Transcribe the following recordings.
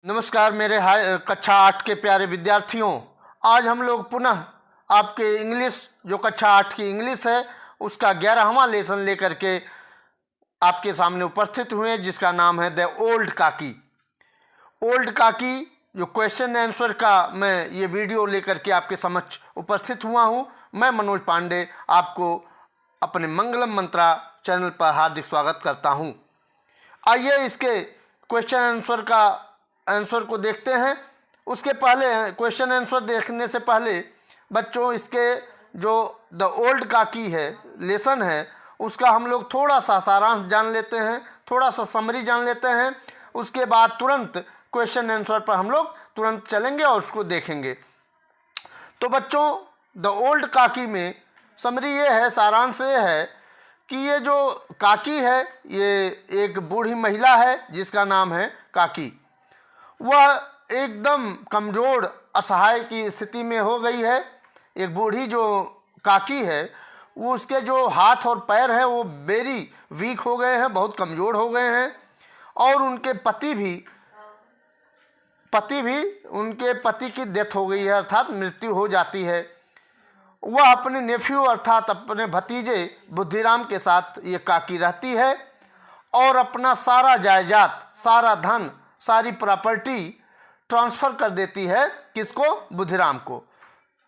नमस्कार मेरे कक्षा 8 के प्यारे विद्यार्थियों। आज हम लोग पुनः आपके इंग्लिश जो कक्षा 8 की इंग्लिश है उसका 11वां लेसन लेकर के आपके सामने उपस्थित हुए हैं, जिसका नाम है द ओल्ड काकी। ओल्ड काकी जो क्वेश्चन आंसर का मैं ये वीडियो लेकर के आपके समक्ष उपस्थित हुआ हूँ। मैं मनोज पांडे आपको अपने मंगलम मंत्रा चैनल पर हार्दिक स्वागत करता हूँ। आइए इसके क्वेश्चन आंसर का आंसर को देखते हैं। उसके पहले क्वेश्चन आंसर देखने से पहले बच्चों इसके जो द ओल्ड काकी है लेसन है उसका हम लोग थोड़ा सा सारांश जान लेते हैं, थोड़ा सा समरी जान लेते हैं। उसके बाद तुरंत क्वेश्चन आंसर पर हम लोग तुरंत चलेंगे और उसको देखेंगे। तो बच्चों द ओल्ड काकी में समरी ये है, सारांश ये है कि ये जो काकी है ये एक बूढ़ी महिला है जिसका नाम है काकी। वह एकदम कमज़ोर असहाय की स्थिति में हो गई है। एक बूढ़ी जो काकी है वो उसके जो हाथ और पैर हैं वो वेरी वीक हो गए हैं, बहुत कमज़ोर हो गए हैं। और उनके पति भी की डेथ हो गई है, अर्थात मृत्यु हो जाती है। वह अपने नेफ्यू अर्थात अपने भतीजे बुद्धिराम के साथ ये काकी रहती है और अपना सारा जायदाद, सारा धन, सारी प्रॉपर्टी ट्रांसफ़र कर देती है। किसको? बुद्धिराम को।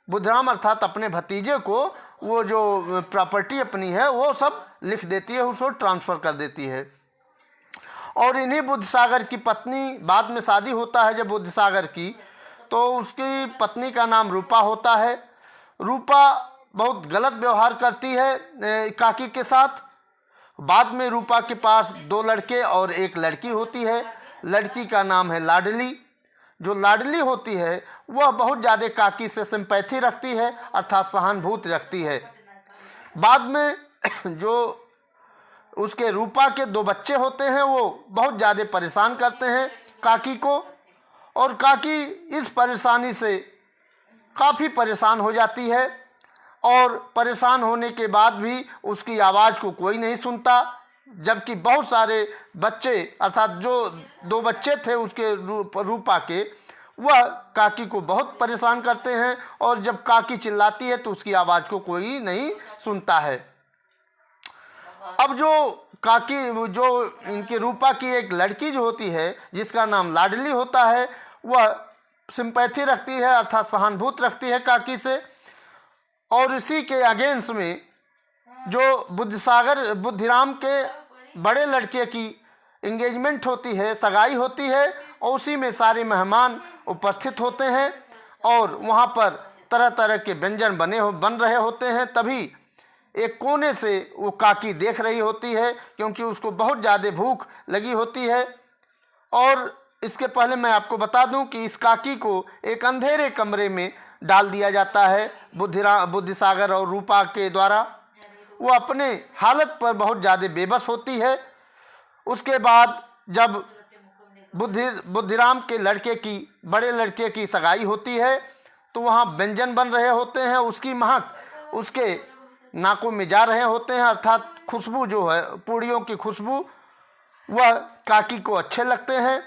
बुद्धिराम अर्थात अपने भतीजे को वो जो प्रॉपर्टी अपनी है वो सब लिख देती है, उसको ट्रांसफ़र कर देती है। और इन्हीं बुद्धसागर की पत्नी, बाद में शादी होता है जब बुद्धसागर की, तो उसकी पत्नी का नाम रूपा होता है। रूपा बहुत गलत व्यवहार करती है काकी के साथ। बाद में रूपा के पास 2 लड़के और 1 लड़की होती है। लड़की का नाम है लाडली। जो लाडली होती है वह बहुत ज़्यादा काकी से सिंपैथी रखती है, अर्थात सहानुभूति रखती है। बाद में जो उसके रूपा के 2 बच्चे होते हैं वो बहुत ज़्यादा परेशान करते हैं काकी को, और काकी इस परेशानी से काफ़ी परेशान हो जाती है। और परेशान होने के बाद भी उसकी आवाज़ को कोई नहीं सुनता, जबकि बहुत सारे बच्चे अर्थात जो 2 बच्चे थे उसके रूपा के, वह काकी को बहुत परेशान करते हैं। और जब काकी चिल्लाती है तो उसकी आवाज़ को कोई नहीं सुनता है। अब जो काकी, जो इनके रूपा की एक लड़की जो होती है जिसका नाम लाडली होता है, वह सिंपैथी रखती है अर्थात सहानुभूति रखती है काकी से। और इसी के अगेंस्ट में जो बुद्धिराम के बड़े लड़के की इंगेजमेंट होती है, सगाई होती है, और उसी में सारे मेहमान उपस्थित होते हैं और वहाँ पर तरह तरह के व्यंजन बन रहे होते हैं। तभी एक कोने से वो काकी देख रही होती है क्योंकि उसको बहुत ज़्यादा भूख लगी होती है। और इसके पहले मैं आपको बता दूं कि इस काकी को एक अंधेरे कमरे में डाल दिया जाता है बुद्धिसागर और रूपा के द्वारा। वो अपने हालत पर बहुत ज़्यादा बेबस होती है। उसके बाद जब बुद्धिराम के बड़े लड़के की सगाई होती है तो वहाँ व्यंजन बन रहे होते हैं, उसकी महक उसके नाकों में जा रहे होते हैं, अर्थात खुशबू जो है, पूड़ियों की खुशबू, वह काकी को अच्छे लगते हैं।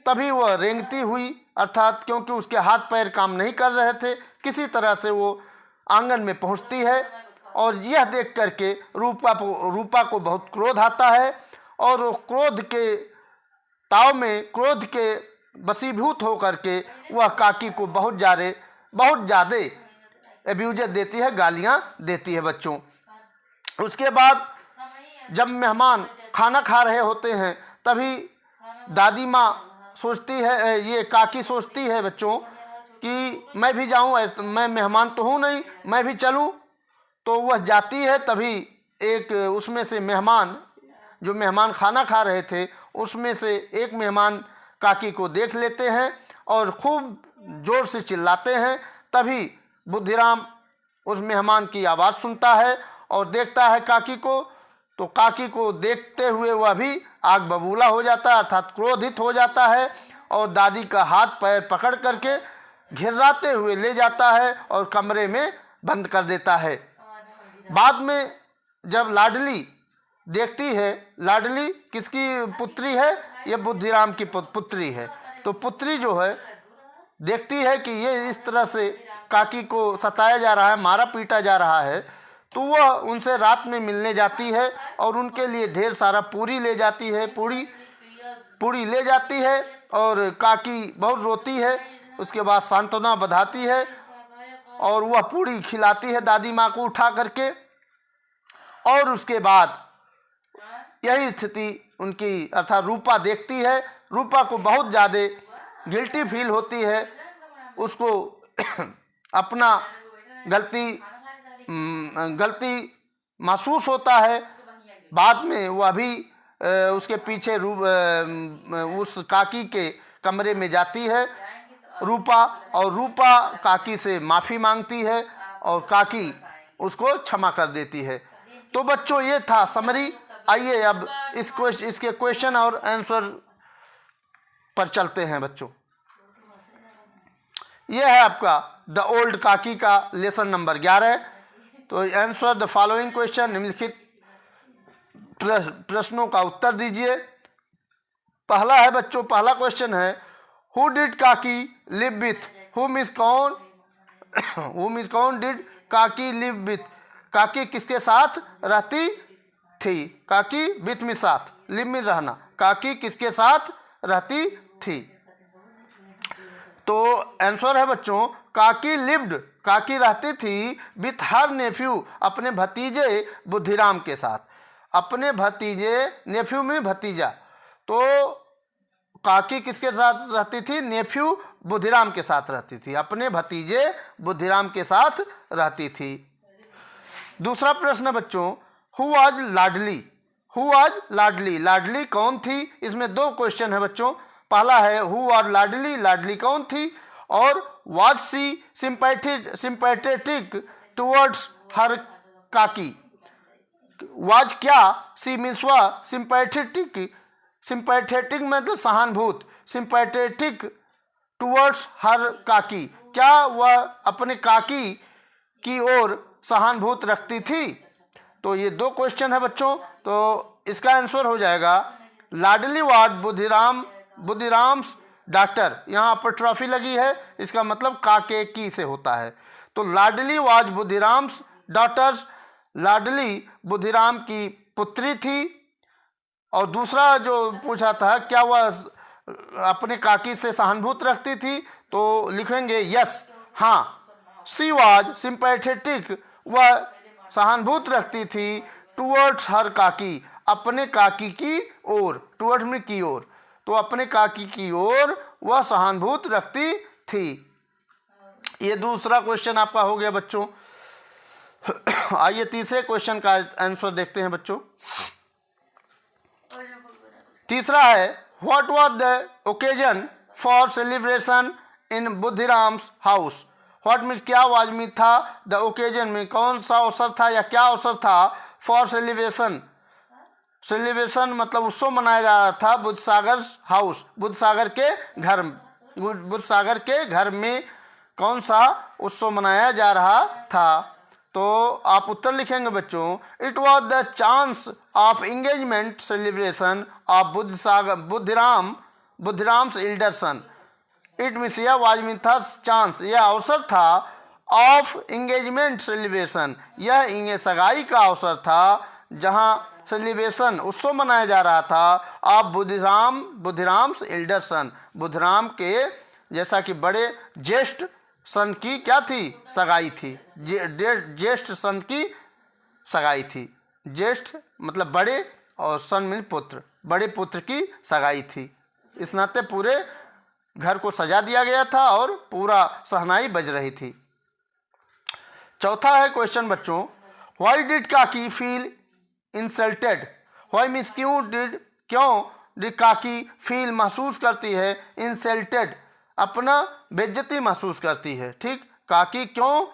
तभी वह रेंगती हुई, अर्थात क्योंकि उसके हाथ पैर काम नहीं कर रहे थे, किसी तरह से वो आंगन में पहुंचती है। और यह देख करके रूपा को बहुत क्रोध आता है और वो क्रोध के ताव में, क्रोध के वशीभूत होकर के वह काकी को बहुत ज़्यादा एब्यूज़ देती है, गालियाँ देती है बच्चों। उसके बाद जब मेहमान खाना खा रहे होते हैं तभी दादी माँ सोचती है, ये काकी सोचती है बच्चों कि मैं भी जाऊँ, मैं मेहमान तो हूँ नहीं, मैं भी चलूँ। तो वह जाती है। तभी एक उसमें से जो मेहमान खाना खा रहे थे उसमें से एक मेहमान काकी को देख लेते हैं और खूब ज़ोर से चिल्लाते हैं। तभी बुद्धिराम उस मेहमान की आवाज़ सुनता है और देखता है काकी को। तो काकी को देखते हुए वह भी आग बबूला हो जाता है, अर्थात क्रोधित हो जाता है, और दादी का हाथ पैर पकड़ करके घिर्राते हुए ले जाता है और कमरे में बंद कर देता है। बाद में जब लाडली देखती है, लाडली किसकी पुत्री है? ये बुद्धिराम की पुत्री है। तो पुत्री जो है देखती है कि ये इस तरह से काकी को सताया जा रहा है, मारा पीटा जा रहा है, तो वह उनसे रात में मिलने जाती है और उनके लिए ढेर सारा पूरी ले जाती है, पूरी ले जाती है और काकी बहुत रोती है। उसके बाद सांत्वना बधाती है और वह पूरी खिलाती है दादी माँ को उठा करके। और उसके बाद यही स्थिति उनकी अर्थात रूपा देखती है। रूपा को बहुत ज़्यादा गिल्टी फील होती है, उसको अपना गलती महसूस होता है। बाद में वह भी उसके पीछे उस काकी के कमरे में जाती है रूपा, और रूपा काकी से माफ़ी मांगती है और काकी उसको क्षमा कर देती है। तो बच्चों ये था समरी। आइए अब इसके क्वेश्चन और आंसर पर चलते हैं बच्चों। ये है आपका द ओल्ड काकी का लेसन नंबर 11। तो आंसर द फॉलोइंग क्वेश्चन, निम्नलिखित प्रश्नों का उत्तर दीजिए। पहला है बच्चों, पहला क्वेश्चन है हु डिड काकी लिव विथ, हु मीन्स कौन डिड काकी लिव विथ, काकी किसके साथ रहती थी। काकी विथ में साथ, लिव में रहना, काकी किसके साथ रहती थी। तो आंसर है बच्चों काकी लिव्ड, काकी रहती थी विथ हर नेफ्यू, अपने भतीजे बुद्धिराम के साथ। अपने भतीजे, नेफ्यू में भतीजा, तो काकी किसके साथ रहती थी, नेफ्यू बुद्धिराम के साथ रहती थी, अपने भतीजे बुद्धिराम के साथ रहती थी। दूसरा प्रश्न बच्चों who was Ladli, who was Ladli, Ladli कौन थी। इसमें दो क्वेश्चन है बच्चों। पहला है हु वाज लाडली, लाडली कौन थी, और was she sympathetic towards her काकी। वाज क्या, सी मीन्स वह, सिंपैथेटिक मतलब सहानुभूत, सिंपैथेटिक टुवर्ड्स हर काकी, क्या वह अपने काकी की ओर सहानुभूत रखती थी। तो ये दो क्वेश्चन है बच्चों। तो इसका आंसर हो जाएगा लाडली वाज बुद्धिराम्स डॉक्टर। यहाँ पर ट्रॉफी लगी है, इसका मतलब काके की से होता है। तो लाडली वाज बुद्धिराम्स डॉटर्स, लाडली बुद्धिराम की पुत्री थी। और दूसरा जो पूछा था क्या वह अपने काकी से सहानुभूत रखती थी, तो लिखेंगे यस, हाँ, सी वाज सिंपैथेटिक, वह सहानुभूत रखती थी टुवर्ड्स हर काकी, अपने काकी की ओर, टुवर्ड्स में की ओर, तो अपने काकी की ओर वह सहानुभूत रखती थी। ये दूसरा क्वेश्चन आपका हो गया बच्चों। आइए तीसरे क्वेश्चन का आंसर देखते हैं बच्चों। तीसरा है what was the occasion for celebration in Budhiram's house. What means क्या, वाज में था, द ओकेजन में कौन सा अवसर था या क्या अवसर था, फॉर सेलिब्रेशन, सेलिब्रेशन मतलब उत्सव मनाया जा रहा था बुद्धसागर हाउस, बुद्धसागर के घर में कौन सा उत्सव मनाया जा रहा था। तो आप उत्तर लिखेंगे बच्चों it was the chance of engagement celebration of Budhiram's elder son. It means यह वाज में था चांस, यह अवसर था, ऑफ एंगेजमेंट सेलिब्रेशन, यह सगाई का अवसर था, जहाँ सेलिब्रेशन उत्सव मनाया जा रहा था ऑफ बुद्धिराम्स एल्डर सन, बुद्धिराम के जैसा कि बड़े ज्येष्ठ सन की क्या थी, सगाई थी, ज्येष्ठ सन की सगाई थी। ज्येष्ठ मतलब बड़े और सन में पुत्र, बड़े पुत्र की सगाई थी। इस नाते पूरे घर को सजा दिया गया था और पूरा शहनाई बज रही थी। चौथा है क्वेश्चन बच्चों व्हाई डिड काकी फील इंसल्टेड। व्हाई मीन्स क्यों डिड काकी फील महसूस करती है, इंसल्टेड अपना बेइज्जती महसूस करती है। ठीक, काकी क्यों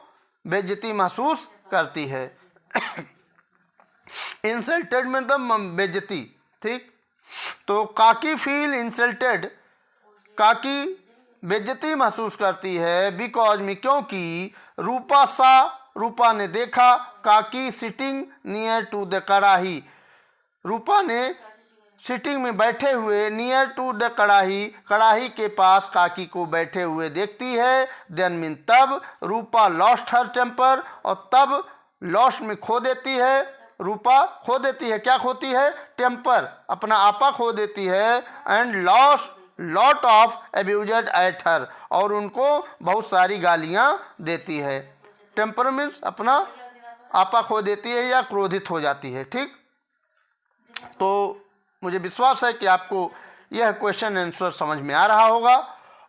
बेइज्जती महसूस करती है। इंसल्टेड मतलब बेइज्जती। ठीक, तो काकी फील इंसल्टेड, काकी बेइज्जती महसूस करती है बिकॉज में क्योंकि रूपा ने देखा काकी सिटिंग नियर टू द कड़ाही, रूपा ने सिटिंग में बैठे हुए, नियर टू द कड़ाही, कड़ाही के पास काकी को बैठे हुए देखती है। देन मीन तब, रूपा लॉस्ट हर टेम्पर, और तब लॉस्ट में खो देती है, रूपा खो देती है, क्या खोती है? टेम्पर, अपना आपा खो देती है। And lost lot of abused at her, और उनको बहुत सारी गालियाँ देती है। टेम्पर मीन्स अपना आपा खो देती है या क्रोधित हो जाती है। ठीक, तो मुझे विश्वास है कि आपको यह क्वेश्चन आंसर समझ में आ रहा होगा,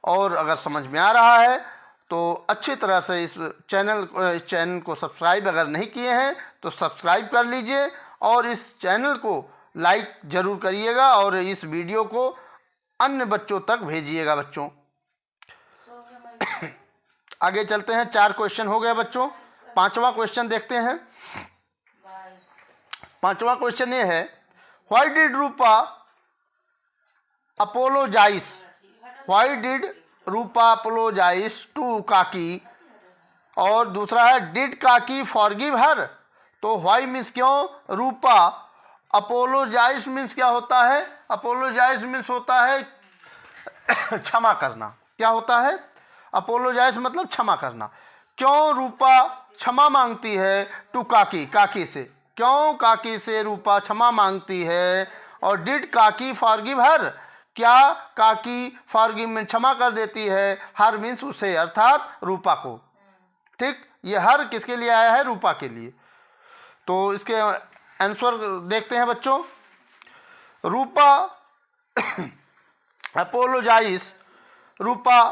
और अगर समझ में आ रहा है तो अच्छी तरह से इस चैनल को सब्सक्राइब अगर नहीं किए हैं तो सब्सक्राइब कर लीजिए, और इस चैनल को लाइक ज़रूर करिएगा, और इस वीडियो को अन्य बच्चों तक भेजिएगा बच्चों। आगे चलते हैं, 4 क्वेश्चन हो गया बच्चों। 5वां क्वेश्चन देखते हैं। 5वां क्वेश्चन ये है, why did Rupa apologize, why did Rupa apologize to काकी, और दूसरा है डिड काकी फॉरगिव हर। तो व्हाई मीन्स क्यों, रूपा, अपोलोजाइज मीन्स क्या होता है? अपोलोजाइज मीन्स होता है क्षमा करना। क्या होता है? अपोलोजाइज मतलब क्षमा करना। क्यों रूपा क्षमा मांगती है टू काकी, काकी से, क्यों काकी से रूपा क्षमा मांगती है? और डिड काकी फॉरगिव हर, क्या काकी फॉरगिव में क्षमा कर देती है? हर मीन्स उसे, अर्थात रूपा को। ठीक, ये हर किसके लिए आया है? रूपा के लिए। तो इसके आंसर देखते हैं बच्चों। रूपा अपोलोजाइज, रूपा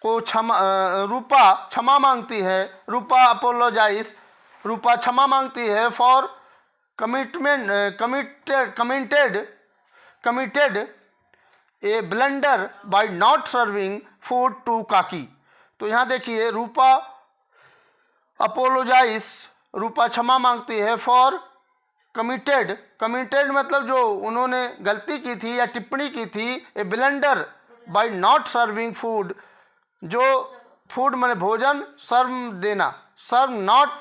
को क्षमा मांगती है, रूपा अपोलोजाइज, रूपा क्षमा मांगती है for committed a blunder by not serving food to काकी। तो यहाँ देखिए, रूपा अपोलोजाइज, रूपा क्षमा मांगती है फॉर कमिटेड मतलब जो उन्होंने गलती की थी या टिप्पणी की थी, a blunder by not serving food, जो फूड मैंने भोजन, सर्व देना, सर्व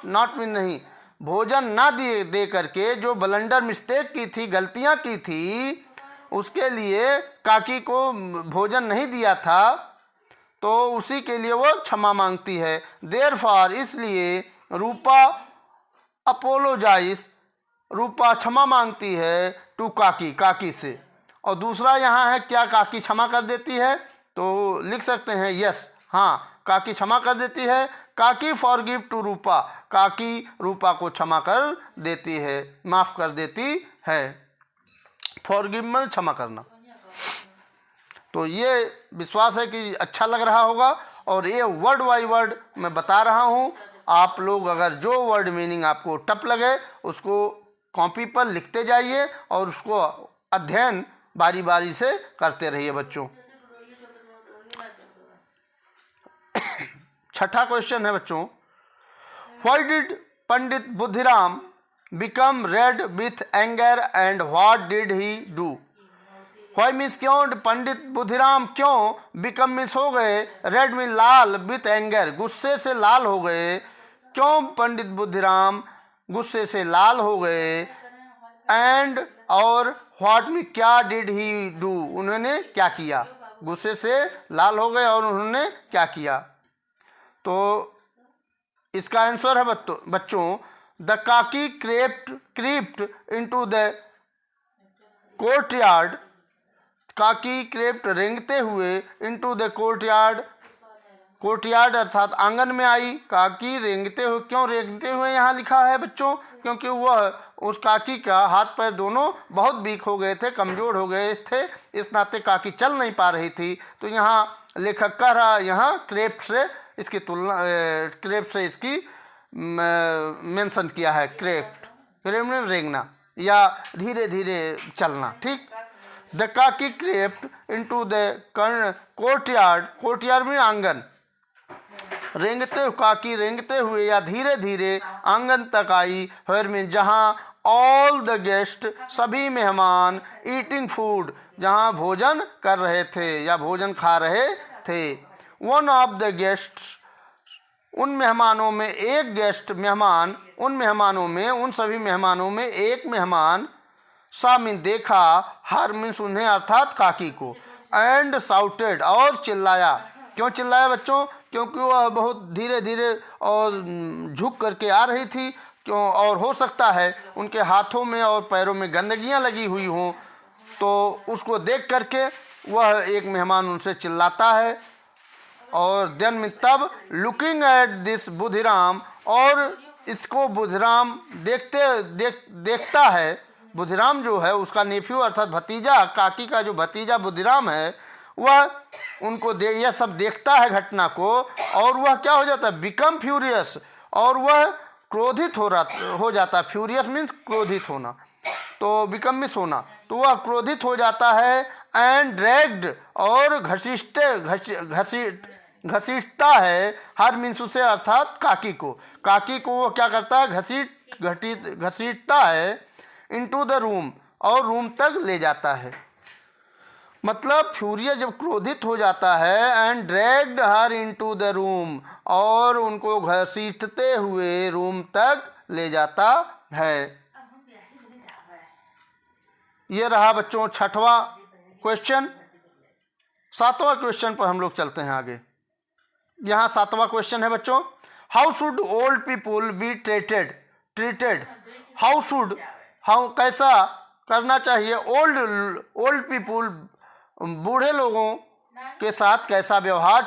नॉट मीन नहीं, भोजन ना दे करके जो ब्लंडर मिस्टेक की थी, गलतियां की थी, उसके लिए काकी को भोजन नहीं दिया था, तो उसी के लिए वो क्षमा मांगती है। देयरफॉर, इसलिए रूपा अपोलोजाइज, रूपा क्षमा मांगती है टू काकी, काकी से। और दूसरा यहाँ है, क्या काकी क्षमा कर देती है? तो लिख सकते हैं यस, हाँ, काकी क्षमा कर देती है। काकी फॉरगिव टू रूपा, काकी रूपा को क्षमा कर देती है, माफ़ कर देती है। फॉरगिव में क्षमा करना। तो ये विश्वास है कि अच्छा लग रहा होगा, और ये वर्ड बाय वर्ड मैं बता रहा हूँ। आप लोग अगर जो वर्ड मीनिंग आपको टफ लगे उसको कॉपी पर लिखते जाइए, और उसको अध्ययन बारी बारी से करते रहिए बच्चों। 6ठा क्वेश्चन है बच्चों, why did Pandit Buddhiram become red with anger and what did he do. Why means क्यों, पंडित बुद्धिराम क्यों, बिकम मीन्स हो गए, red mean Lal, with anger गुस्से से लाल हो गए। क्यों पंडित बुद्धिराम गुस्से से लाल हो गए? एंड और व्हाट मीन क्या, डिड ही डू, उन्होंने क्या किया? गुस्से से लाल हो गए और उन्होंने क्या किया? तो इसका आंसर है बच्चों, द काकी क्रीप्ट इनटू द कोर्टयार्ड, काकी क्रेप्ट रेंगते हुए, इनटू द कोर्टयार्ड अर्थात आंगन में आई। काकी रेंगते हुए, क्यों रेंगते हुए यहाँ लिखा है बच्चों? क्योंकि वह, उस काकी का हाथ पैर दोनों बहुत वीक हो गए थे, कमज़ोर हो गए थे, इस नाते काकी चल नहीं पा रही थी। तो यहाँ लेखक कह रहा, यहाँ क्रेप्ट से इसकी तुलना, क्रेप्ट से इसकी मेंशन किया है। क्रेप्ट में रेंगना या धीरे धीरे चलना। ठीक, द काकी क्रेप्ट इनटू द कोर्टयार्ड में आंगन, काकी रेंगते हुए या धीरे धीरे आंगन तक आई। वेयर में जहाँ ऑल द गेस्ट, सभी मेहमान, ईटिंग फूड, जहाँ भोजन कर रहे थे या भोजन खा रहे थे। वन ऑफ द गेस्ट्स, उन मेहमानों में एक गेस्ट, मेहमान, उन मेहमानों में, उन सभी मेहमानों में एक मेहमान, सा मीन देखा, हर मीन्स उन्हें अर्थात काकी को, एंड साउटेड और चिल्लाया। क्यों चिल्लाया बच्चों? क्योंकि वह बहुत धीरे धीरे और झुक करके आ रही थी। क्यों? और हो सकता है उनके हाथों में और पैरों में गंदगियां लगी हुई हों, तो उसको देख करके वह एक मेहमान उनसे चिल्लाता है। और देन में तब लुकिंग एट दिस बुधिराम, और इसको बुधिराम देखता है। बुधिराम जो है उसका नेफ्यू अर्थात भतीजा, काकी का जो भतीजा बुधिराम है, वह उनको यह सब देखता है घटना को, और वह क्या हो जाता है? बिकम फ्यूरियस, और वह क्रोधित हो जाता है। फ्यूरियस मीन्स क्रोधित होना, तो बिकम मीन्स होना, तो वह क्रोधित हो जाता है। एंड ड्रैग्ड और घसीटता है, हर मीन्स उसे अर्थात काकी को वो क्या करता है? घसीटता है इनटू द रूम, और रूम तक ले जाता है। मतलब फ्यूरियस जब क्रोधित हो जाता है, and dragged her into the room, और उनको घसीटते हुए रूम तक ले जाता है। ये रहा बच्चों 6वां क्वेश्चन। 7वां क्वेश्चन पर हम लोग चलते हैं आगे। यहाँ 7वां क्वेश्चन है बच्चों, how should old people be treated. How कैसा करना चाहिए ओल्ड पीपुल, बूढ़े लोगों के साथ कैसा व्यवहार?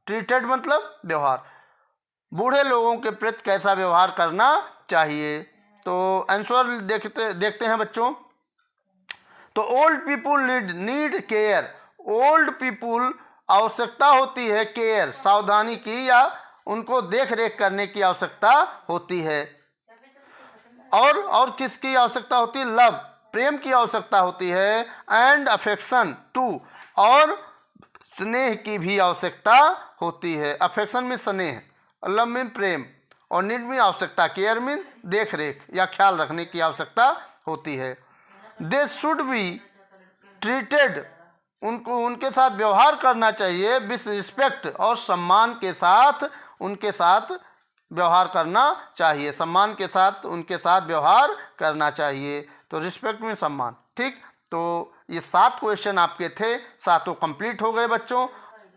ट्रीटेड मतलब व्यवहार, बूढ़े लोगों के प्रति कैसा व्यवहार करना चाहिए। तो आंसर देखते हैं बच्चों। तो old people need care, old people आवश्यकता होती है केयर, सावधानी की, या उनको देख रेख करने की आवश्यकता होती है। और किसकी आवश्यकता होती है? लव, प्रेम की आवश्यकता होती है। एंड अफेक्शन टू, और स्नेह की भी आवश्यकता होती है। अफेक्शन में स्नेह, लव में प्रेम, और नीड में आवश्यकता, केयर में देख रेख या ख्याल रखने की आवश्यकता होती है। दे शुड बी ट्रीटेड, उनके साथ व्यवहार करना चाहिए विथ रिस्पेक्ट, और सम्मान के साथ उनके साथ व्यवहार करना चाहिए, सम्मान के साथ उनके साथ व्यवहार करना चाहिए। तो रिस्पेक्ट में सम्मान, ठीक। तो ये 7 क्वेश्चन आपके थे, 7 कंप्लीट हो गए बच्चों।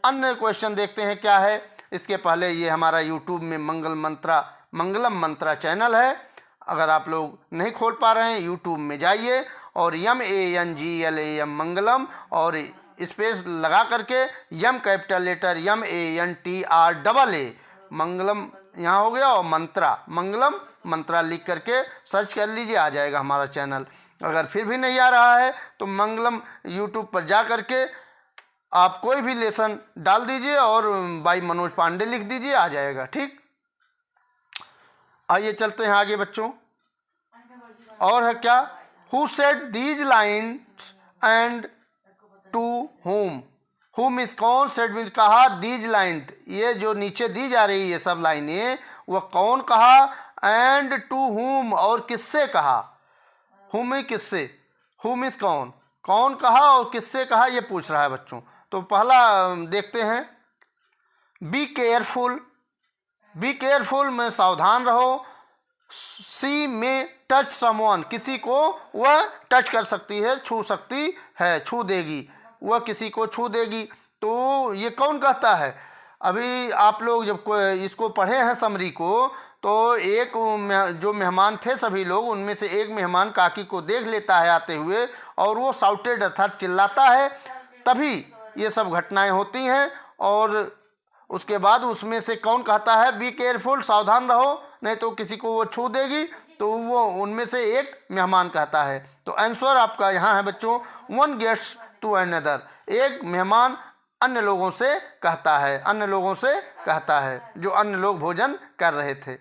अन्य क्वेश्चन देखते हैं क्या है। इसके पहले ये हमारा यूट्यूब में मंगलम मंत्रा चैनल है, अगर आप लोग नहीं खोल पा रहे हैं यूट्यूब में जाइए और MANGLAM मंगलम और स्पेस लगा करके यम कैपिटल लेटर MANTRAA मंगलम यहाँ हो गया, और मंगलम मंत्रा लिख करके सर्च कर लीजिए, आ जाएगा हमारा चैनल। अगर फिर भी नहीं आ रहा है तो मंगलम यूट्यूब पर जा करके आप कोई भी लेसन डाल दीजिए और बाई मनोज पांडे लिख दीजिए, आ जाएगा, ठीक। आइए चलते हैं आगे बच्चों। और है क्या? Who said these lines and to whom is कौन सेड मीन्स कहा, दीज लाइन, ये जो नीचे दी जा रही है सब लाइनें, वह कौन कहा, एंड टू हुम और किससे कहा। हुम में किससे, हुम इस कौन कहा और किससे कहा, ये पूछ रहा है बच्चों। तो पहला देखते हैं, बी केयरफुल में सावधान रहो। सी में टच समवन, किसी को वह टच कर सकती है, छू सकती है, छू देगी, वह किसी को छू देगी। तो ये कौन कहता है? अभी आप लोग जब इसको पढ़े हैं समरी को, तो एक जो मेहमान थे सभी लोग, उनमें से एक मेहमान काकी को देख लेता है आते हुए, और वो साउटेड अर्थात चिल्लाता है, तभी ये सब घटनाएं होती हैं। और उसके बाद उसमें से कौन कहता है बी केयरफुल, सावधान रहो, नहीं तो किसी को वो छू देगी, तो वो उनमें से एक मेहमान कहता है। तो आंसर आपका यहाँ है बच्चों, वन गेट्स टू अनदर, एक मेहमान अन्य लोगों से कहता है, जो अन्य लोग भोजन कर रहे थे।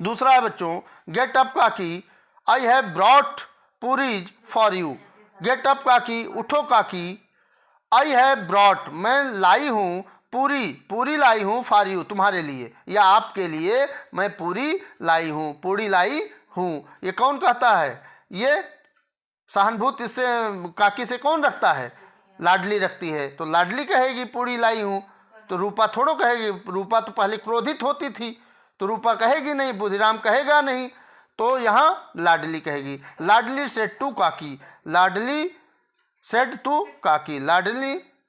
दूसरा है बच्चों, गेट अप काकी, I have brought puris for you. Get up काकी, उठो काकी, आई हैव ब्रॉट, मैं लाई हूँ, पूरी लाई हूँ, फॉर यू, तुम्हारे लिए या आपके लिए मैं पूरी लाई हूँ। ये कौन कहता है? ये सहानुभूत इससे काकी से कौन रखता है? लाडली रखती है, तो लाडली कहेगी पूरी लाई हूँ, तो रूपा थोड़ो कहेगी। रूपा तो पहले क्रोधित होती थी, तो रूपा कहेगी नहीं, बुधिराम कहेगा नहीं। तो यहाँ लाडली कहेगी। लाडली सेड टू काकी, लाडली सेड टू काकी,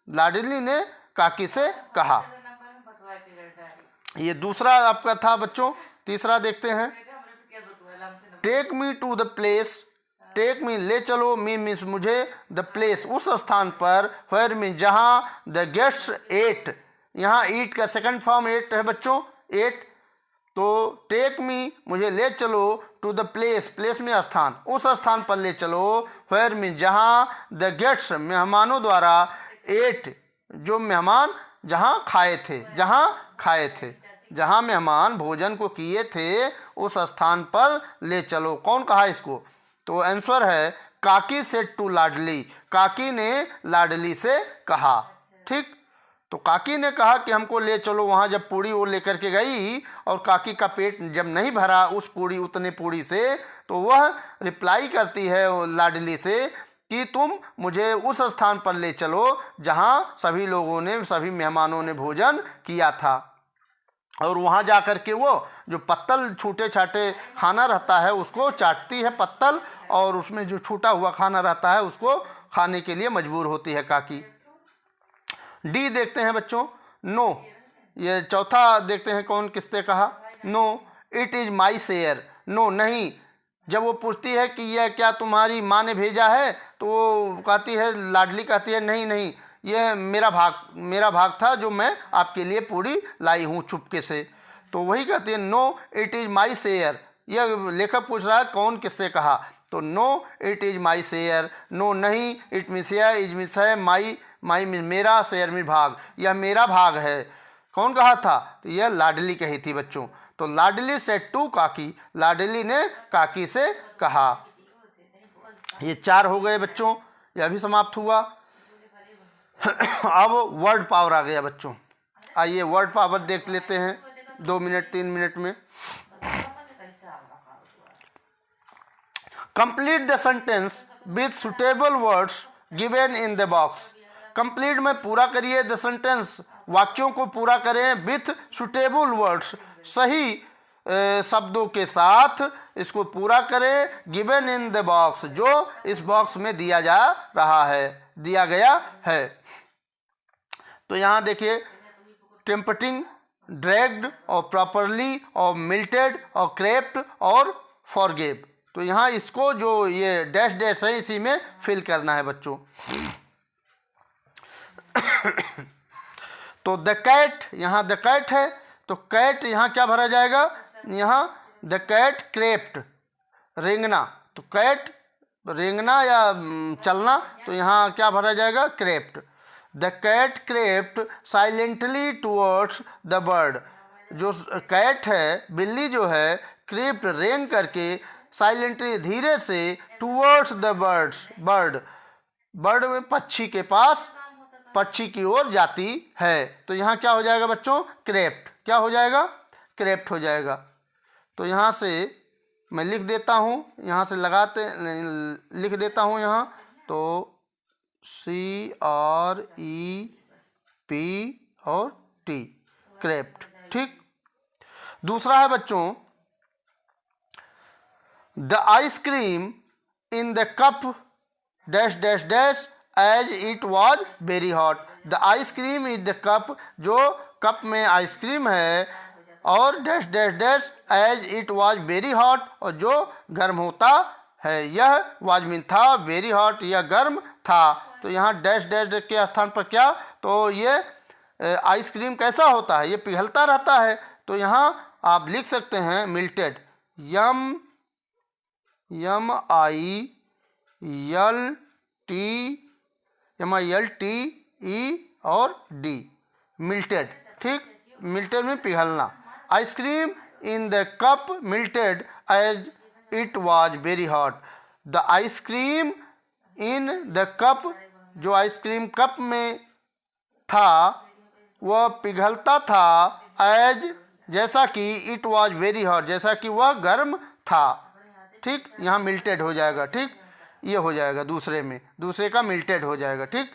लाडली ने काकी से कहा। ये दूसरा आपका था बच्चों। तीसरा देखते हैं, take me to the place, take me ले चलो, मी मीन्स मुझे, द प्लेस उस स्थान पर, वेयर मीन्स जहाँ, द गेस्ट एट, यहाँ ईट का सेकंड फॉर्म एट है बच्चों, एट। तो टेक मी मुझे ले चलो, टू द प्लेस, प्लेस में स्थान, उस स्थान पर ले चलो, वेयर मीन्स जहाँ, द गेस्ट मेहमानों द्वारा, एट जो मेहमान जहाँ खाए थे, जहाँ खाए थे, जहाँ मेहमान भोजन को किए थे उस स्थान पर ले चलो। कौन कहा इसको? तो आंसर है काकी सेड टू लाडली, काकी ने लाडली से कहा। ठीक, तो काकी ने कहा कि हमको ले चलो वहाँ। जब पूड़ी वो लेकर के गई और काकी का पेट जब नहीं भरा उस पूड़ी, उतने पूड़ी से, तो वह रिप्लाई करती है लाडली से कि तुम मुझे उस स्थान पर ले चलो जहाँ सभी लोगों ने, सभी मेहमानों ने भोजन किया था। और वहाँ जा कर के वो जो पत्तल छूटे छाटे खाना रहता है उसको चाटती है पत्तल, और उसमें जो छूटा हुआ खाना रहता है उसको खाने के लिए मजबूर होती है काकी। डी देखते हैं बच्चों, नो, ये चौथा देखते हैं कौन किससे कहा। No it is my share, no नहीं। जब वो पूछती है कि यह क्या तुम्हारी माँ ने भेजा है, तो वो कहती है, लाडली कहती है नहीं नहीं, यह मेरा भाग था जो मैं आपके लिए पूरी लाई हूँ चुपके से। तो वही कहती है no it is my share. यह लेखक पूछ रहा है कौन किससे कहा, तो no it is my share, no नहीं, इट मीन्स है, इज मीन्स है, माई मीन्स मेरा, शेयर मीन्स भाग, यह मेरा भाग है। कौन कहा था? तो यह लाडली कही थी बच्चों। तो लाडली सेड टू काकी, लाडली ने काकी से कहा। ये 4 हो गए बच्चों, यह भी समाप्त हुआ। अब वर्ड पावर आ गया बच्चों। आइए वर्ड पावर देख लेते हैं 2 मिनट 3 मिनट में। Complete the sentence with suitable words given in the box. Complete में पूरा करिए द सेंटेंस, वाक्यों को पूरा करें विथ सुटेबल वर्ड्स, सही शब्दों के साथ इसको पूरा करें। गिवन इन द बॉक्स, जो इस बॉक्स में दिया जा रहा है, दिया गया है। तो यहाँ देखिए, टेम्पटिंग, ड्रैग्ड और प्रॉपरली और मिल्टेड और क्रेप्ट और फॉरगेव। तो यहाँ इसको जो ये डैश डैश है इसी में फिल करना है बच्चों। तो द कैट, यहाँ द कैट है, तो कैट यहाँ क्या भरा जाएगा? यहाँ द कैट क्रेप्ट, रेंगना। तो कैट रेंगना या चलना, तो यहाँ क्या भरा जाएगा? Crept. The cat crept silently towards the bird. जो कैट है, बिल्ली जो है, क्रेप्ट रेंग करके साइलेंटली धीरे से टूवर्ड्स द बर्ड में पक्षी के पास, पक्षी की ओर जाती है। तो यहाँ क्या हो जाएगा बच्चों? क्रेप्ट। क्या हो जाएगा? क्रेप्ट हो जाएगा। तो यहाँ से मैं लिख देता हूँ, यहाँ से लिख देता हूँ यहाँ, तो CREP और T, क्रेप्ट। ठीक। दूसरा है बच्चों, the ice cream in the cup dash dash dash as it was very hot. The ice cream is the cup, जो कप में आइसक्रीम है, और dash dash dash as it was very hot, और जो गर्म होता है। यह वाज मीन था, वेरी हॉट यह गर्म था। तो यहाँ डैश डैश के स्थान पर क्या? तो ये आइसक्रीम कैसा होता है? ये पिघलता रहता है। तो यहाँ आप लिख सकते हैं मिल्टेड, MILTE और D, मिल्टेड। ठीक, मिल्टेड में पिघलना। Ice cream in the cup melted as it was very hot. The ice cream in the cup, जो आइसक्रीम कप में था वह पिघलता था, एज जैसा कि, इट वॉज वेरी हॉट जैसा कि वह गर्म था। ठीक, यहाँ मिल्टेड हो जाएगा। ठीक, ये हो जाएगा दूसरे में, दूसरे का मिल्टेड हो जाएगा। ठीक,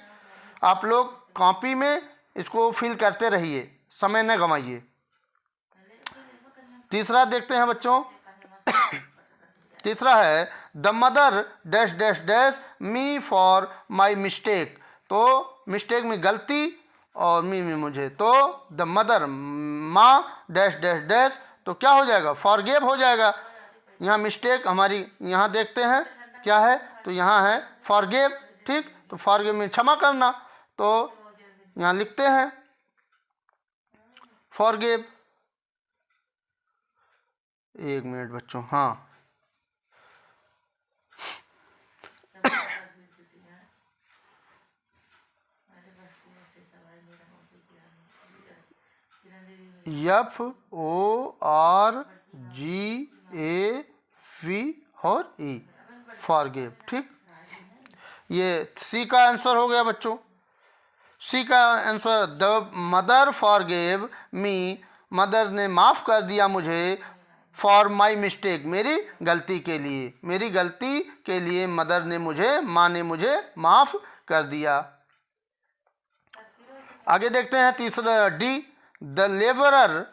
आप लोग कॉपी में इसको फिल करते रहिए, समय न गंवाइए। तीसरा देखते हैं बच्चों, तीसरा है the mother dash dash dash me for my mistake. तो मिस्टेक में गलती और मी में मुझे, तो द मदर माँ डैश डैश डैश, तो क्या हो जाएगा, फॉरगिव हो जाएगा। यहाँ मिस्टेक हमारी, यहाँ देखते हैं क्या है, तो यहाँ है फॉरगिव। ठीक, तो फॉरगिव में क्षमा करना, तो यहाँ लिखते हैं फॉरगिव। एक मिनट बच्चों, हाँ FORGAV और E, फॉरगिव। ठीक, ये सी का आंसर हो गया बच्चों। सी का answer the mother forgive me, mother ने माफ़ कर दिया मुझे, फॉर माई मिस्टेक, मेरी गलती के लिए, मेरी गलती के लिए मदर ने मुझे, माँ ने मुझे माफ़ कर दिया। आगे देखते हैं तीसरा डी, द लेबरर,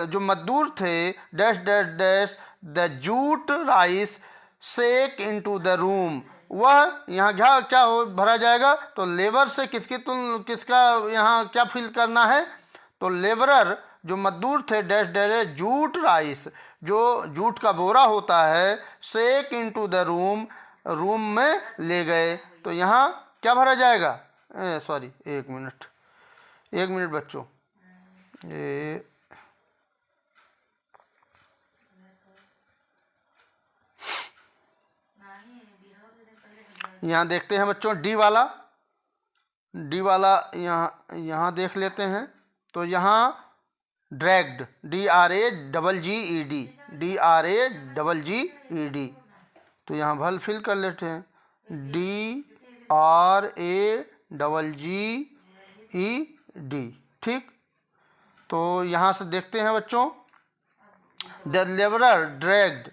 जो मजदूर थे, dash dash dash the jute rice sack into the room. वह यहाँ क्या हो भरा जाएगा, तो लेबर से किसका यहाँ क्या फिल करना है, तो लेबरर जो मजदूर थे डैश डैश जूट राइस, जो जूट का बोरा होता है, सेक इनटू द रूम, रूम में ले गए। तो यहाँ क्या भरा जाएगा, सॉरी एक मिनट बच्चों, यहाँ देखते हैं बच्चों डी वाला यहाँ देख लेते हैं। तो यहाँ ड्रैग्ड, DRAGGED, तो यहाँ भल फिल कर लेते हैं DRAGGED। ठीक, तो यहाँ से देखते हैं बच्चों द लेबरर ड्रैग्ड,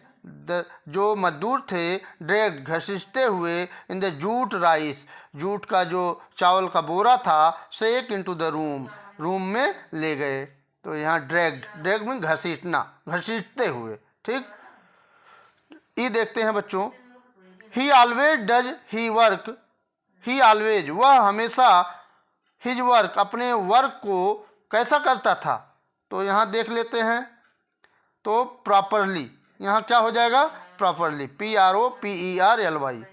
जो मजदूर थे, ड्रैग्ड घसीटते हुए, in the jute rice, jute का जो चावल का बोरा था, सेक इनटू द रूम, रूम में ले गए। तो यहाँ ड्रैग्ड में घसीटना, घसीटते हुए। ठीक, ये देखते हैं बच्चों ही always does he work, he always, वह हमेशा, हिज वर्क, अपने वर्क को कैसा करता था, तो यहाँ देख लेते हैं। तो प्रॉपरली, यहाँ क्या हो जाएगा, प्रॉपरली, PROPERLY,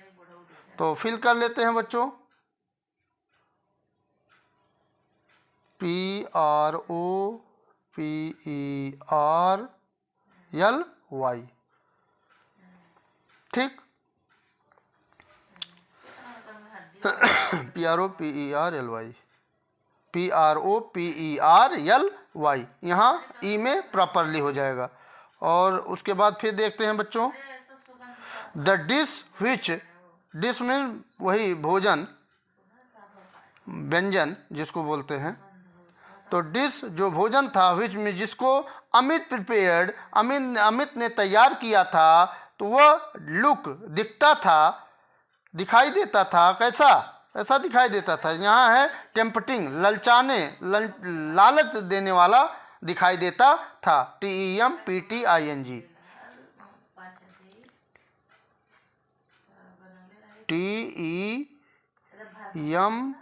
तो फिल कर लेते हैं बच्चों PROPERLY। ठीक, PROPERLY, यहाँ ई में प्रॉपरली हो जाएगा। और उसके बाद फिर देखते हैं बच्चों द डिश विच, डिश में वही भोजन, व्यंजन जिसको बोलते हैं। तो डिश जो भोजन था, विच में जिसको अमित प्रिपेयर्ड, अमित ने तैयार किया था, तो वह लुक दिखता था, दिखाई देता था, कैसा दिखाई देता था, यहाँ है टेम्पटिंग, ललचाने, लालच देने वाला दिखाई देता था, TEMPTING, TEMPTING,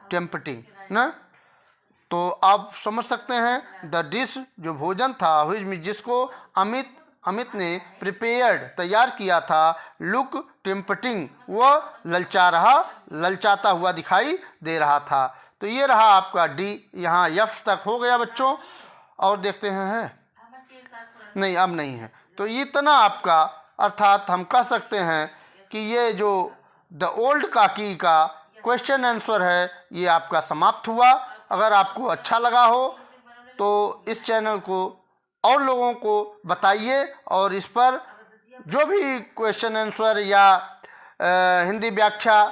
टेम्पटिंग ना। तो आप समझ सकते हैं द डिश जो भोजन था, में जिसको अमित ने प्रिपेयर्ड तैयार किया था, लुक टेम्पटिंग, वह ललचाता हुआ दिखाई दे रहा था। तो ये रहा आपका डी, यहाँ F तक हो गया बच्चों। और देखते हैं नहीं, अब नहीं है। तो इतना आपका, अर्थात हम कह सकते हैं कि ये जो द ओल्ड काकी का क्वेश्चन आंसर है, ये आपका समाप्त हुआ। अगर आपको अच्छा लगा हो तो इस चैनल को और लोगों को बताइए, और इस पर जो भी क्वेश्चन आंसर या हिंदी व्याख्या,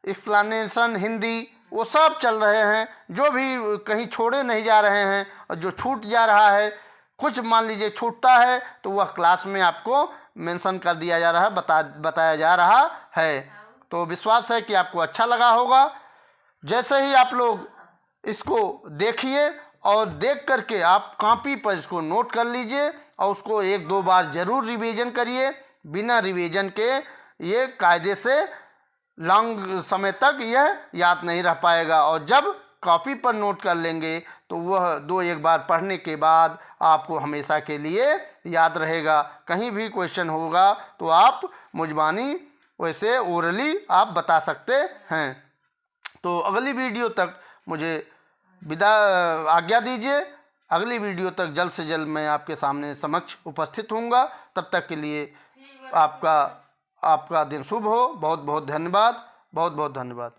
एक्सप्लेनेशन हिंदी, वो सब चल रहे हैं। जो भी कहीं छोड़े नहीं जा रहे हैं, और जो छूट जा रहा है, कुछ मान लीजिए छूटता है, तो वह क्लास में आपको मेंशन कर दिया जा रहा है, बताया जा रहा है। तो विश्वास है कि आपको अच्छा लगा होगा। जैसे ही आप लोग इसको देखिए और देख करके आप कॉपी पर इसको नोट कर लीजिए और उसको 1-2 बार ज़रूर रिवीजन करिए। बिना रिवीजन के ये कायदे से लॉन्ग समय तक यह याद नहीं रह पाएगा। और जब कॉपी पर नोट कर लेंगे तो वह 2-1 बार पढ़ने के बाद आपको हमेशा के लिए याद रहेगा। कहीं भी क्वेश्चन होगा तो आप मुजबानी वैसे ओरली आप बता सकते हैं। तो अगली वीडियो तक मुझे आज्ञा दीजिए। अगली वीडियो तक जल्द से जल्द मैं आपके सामने समक्ष उपस्थित होऊंगा। तब तक के लिए आपका दिन शुभ हो। बहुत बहुत धन्यवाद। बहुत बहुत धन्यवाद।